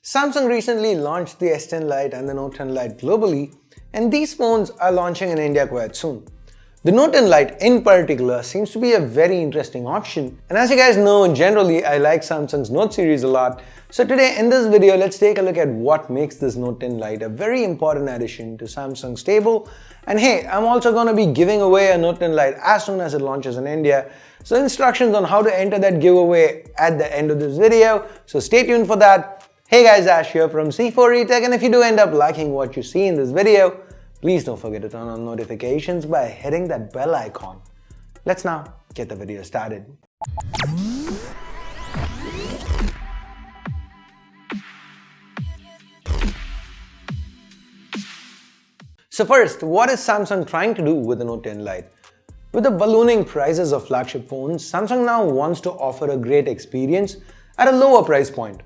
Samsung recently launched the S10 Lite and the Note 10 Lite globally, and these phones are launching in India quite soon. The Note 10 Lite in particular seems to be a very interesting option, and as you guys know, generally I like Samsung's Note series a lot. So today in this video, let's take a look at what makes this Note 10 Lite a very important addition to Samsung's stable. And hey, I'm also going to be giving away a Note 10 Lite as soon as it launches in India. So instructions on how to enter that giveaway at the end of this video, so stay tuned for that. Hey guys, Ash here from C4eTech, and if you do end up liking what you see in this video, please don't forget to turn on notifications by hitting that bell icon. Let's now get the video started. So first, what is Samsung trying to do with the Note 10 Lite? With the ballooning prices of flagship phones, Samsung now wants to offer a great experience at a lower price point.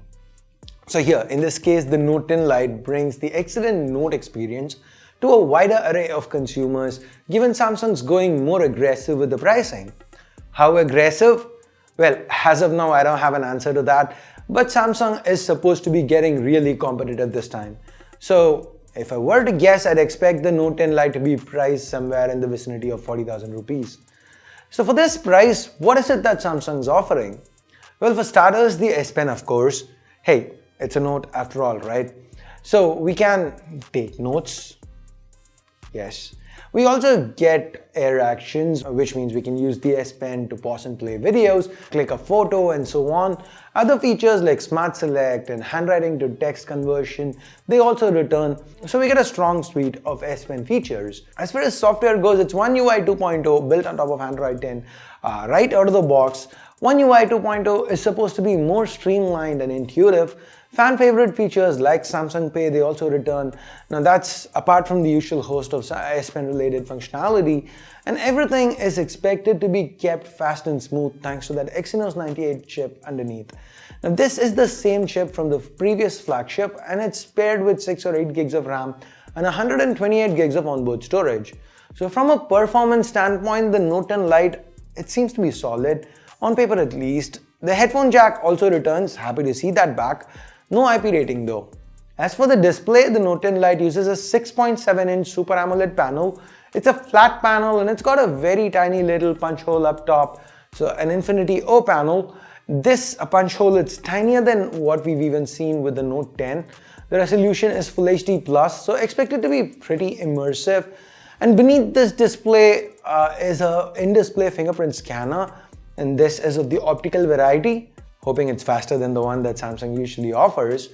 So here, in this case, the Note 10 Lite brings the excellent Note experience to a wider array of consumers, given Samsung's going more aggressive with the pricing. How aggressive? Well, as of now, I don't have an answer to that, but Samsung is supposed to be getting really competitive this time. So if I were to guess, I'd expect the Note 10 Lite to be priced somewhere in the vicinity of 40,000 rupees. So for this price, what is it that Samsung's offering? Well, for starters, the S Pen, of course. Hey, it's a Note after all, right? So we can take notes. Yes. We also get Air Actions, which means we can use the S Pen to pause and play videos, click a photo, and so on. Other features like Smart Select and handwriting to text conversion, they also return. So we get a strong suite of S Pen features. As far as software goes, it's One UI 2.0 built on top of Android 10 right out of the box. One UI 2.0 is supposed to be more streamlined and intuitive. Fan favorite features like Samsung Pay, they also return. Now that's apart from the usual host of S Pen related functionality, and everything is expected to be kept fast and smooth thanks to that Exynos 98 chip underneath. Now this is the same chip from the previous flagship, and it's paired with 6 or 8 gigs of RAM and 128 gigs of onboard storage. So from a performance standpoint, the Note 10 Lite, it seems to be solid, on paper at least. The headphone jack also returns, happy to see that back. No IP rating though. As for the display, the Note 10 Lite uses a 6.7-inch Super AMOLED panel. It's a flat panel and it's got a very tiny little punch hole up top, so an Infinity O panel. This punch hole, it's tinier than what we've even seen with the Note 10. The resolution is Full HD+, so expect it to be pretty immersive. And beneath this display is a in-display fingerprint scanner, and this is of the optical variety. Hoping it's faster than the one that Samsung usually offers.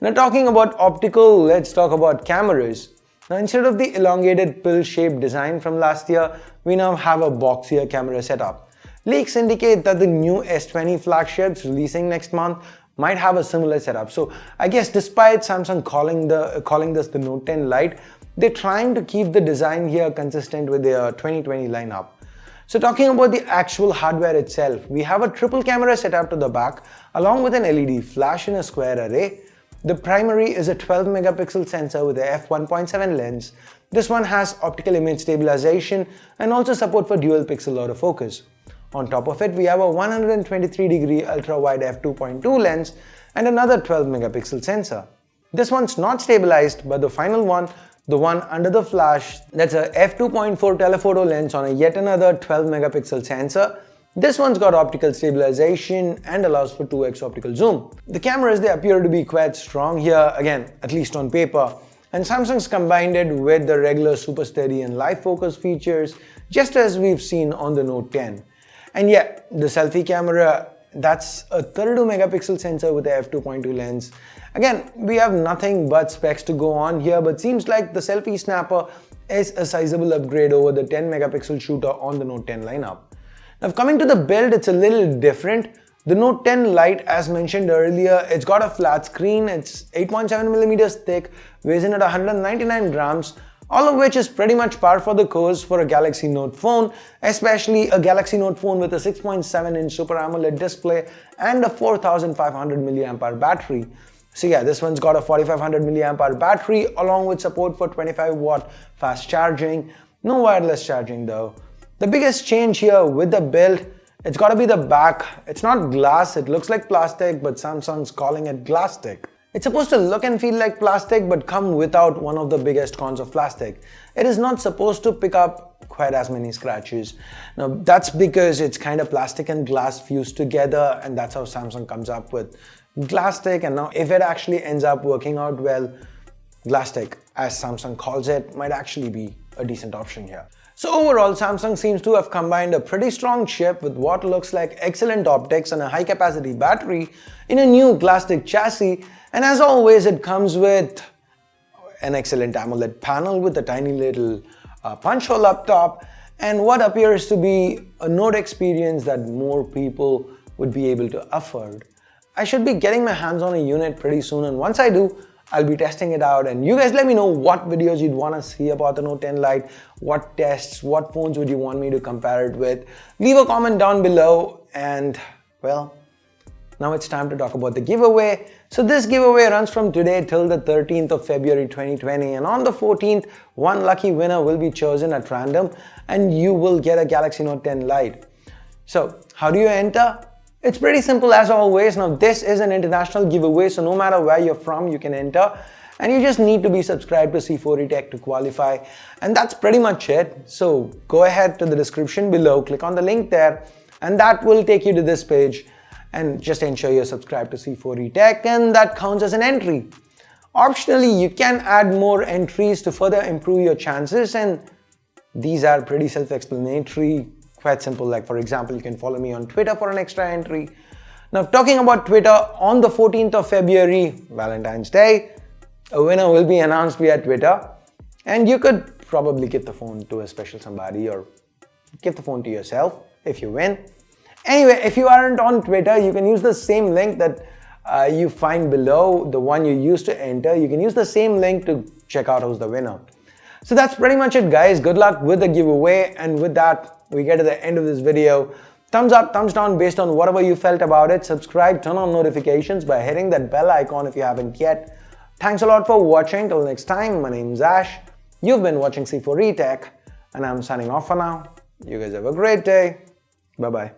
Now talking about optical, let's talk about cameras. Now instead of the elongated pill-shaped design from last year, we now have a boxier camera setup. Leaks indicate that the new S20 flagships releasing next month might have a similar setup. So I guess despite Samsung calling this the Note 10 Lite, they're trying to keep the design here consistent with their 2020 lineup. So talking about the actual hardware itself, we have a triple camera setup to the back along with an LED flash in a square array. The primary is a 12 megapixel sensor with a f1.7 lens. This one has optical image stabilization and also support for dual pixel autofocus. On top of it, we have a 123-degree ultra-wide f2.2 lens and another 12 megapixel sensor. This one's not stabilized, but the final one, the one under the flash, that's a f2.4 telephoto lens on a yet another 12 megapixel sensor. This one's got optical stabilization and allows for 2x optical zoom. The cameras, they appear to be quite strong here, again, at least on paper. And Samsung's combined it with the regular super steady and live focus features, just as we've seen on the Note 10. And yeah, the selfie camera, that's a 32 megapixel sensor with a f2.2 lens. Again, we have nothing but specs to go on here, but seems like the selfie snapper is a sizable upgrade over the 10 megapixel shooter on the Note 10 lineup. Now coming to the build, it's a little different. The Note 10 Lite, as mentioned earlier, it's got a flat screen, it's 8.7 millimeters thick, weighs in at 199 grams, all of which is pretty much par for the course for a Galaxy Note phone, especially a Galaxy Note phone with a 6.7-inch Super AMOLED display and a 4500 mAh battery. So yeah, this one's got a 4500 mAh battery along with support for 25-watt fast charging. No wireless charging though. The biggest change here with the build, it's got to be the back. It's not glass, it looks like plastic, but Samsung's calling it Glastic. It's supposed to look and feel like plastic but come without one of the biggest cons of plastic. It is not supposed to pick up quite as many scratches. Now that's because it's kind of plastic and glass fused together, and that's how Samsung comes up with Glastic. And now if it actually ends up working out well, Glastic, as Samsung calls it, might actually be a decent option here. So overall, Samsung seems to have combined a pretty strong chip with what looks like excellent optics and a high capacity battery in a new Glastic chassis, and as always it comes with an excellent AMOLED panel with a tiny little punch hole up top and what appears to be a Note experience that more people would be able to afford. I should be getting my hands on a unit pretty soon, and once I do, I'll be testing it out, and you guys let me know what videos you'd want to see about the Note 10 Lite, what tests, what phones would you want me to compare it with. Leave a comment down below, and well, now it's time to talk about the giveaway. So this giveaway runs from today till the 13th of February 2020, and on the 14th, one lucky winner will be chosen at random and you will get a Galaxy Note 10 Lite. So how do you enter? It's pretty simple as always. Now this is an international giveaway, so no matter where you're from, you can enter. And you just need to be subscribed to C4E Tech to qualify. And that's pretty much it. So go ahead to the description below, click on the link there, and that will take you to this page. And just ensure you're subscribed to C4E Tech, and that counts as an entry. Optionally, you can add more entries to further improve your chances, and these are pretty self-explanatory. Quite simple, like for example, you can follow me on Twitter for an extra entry. Now talking about Twitter, on the 14th of February, Valentine's Day, a winner will be announced via Twitter, and you could probably give the phone to a special somebody or give the phone to yourself if you win. Anyway, if you aren't on Twitter, you can use the same link that you find below, the one you used to enter. You can use the same link to check out who's the winner. So that's pretty much it, guys. Good luck with the giveaway, and with that, we get to the end of this video. Thumbs up, thumbs down based on whatever you felt about it. Subscribe, turn on notifications by hitting that bell icon if you haven't yet. Thanks a lot for watching. Till next time, my name's Ash. You've been watching C4E Tech, and I'm signing off for now. You guys have a great day. Bye-bye.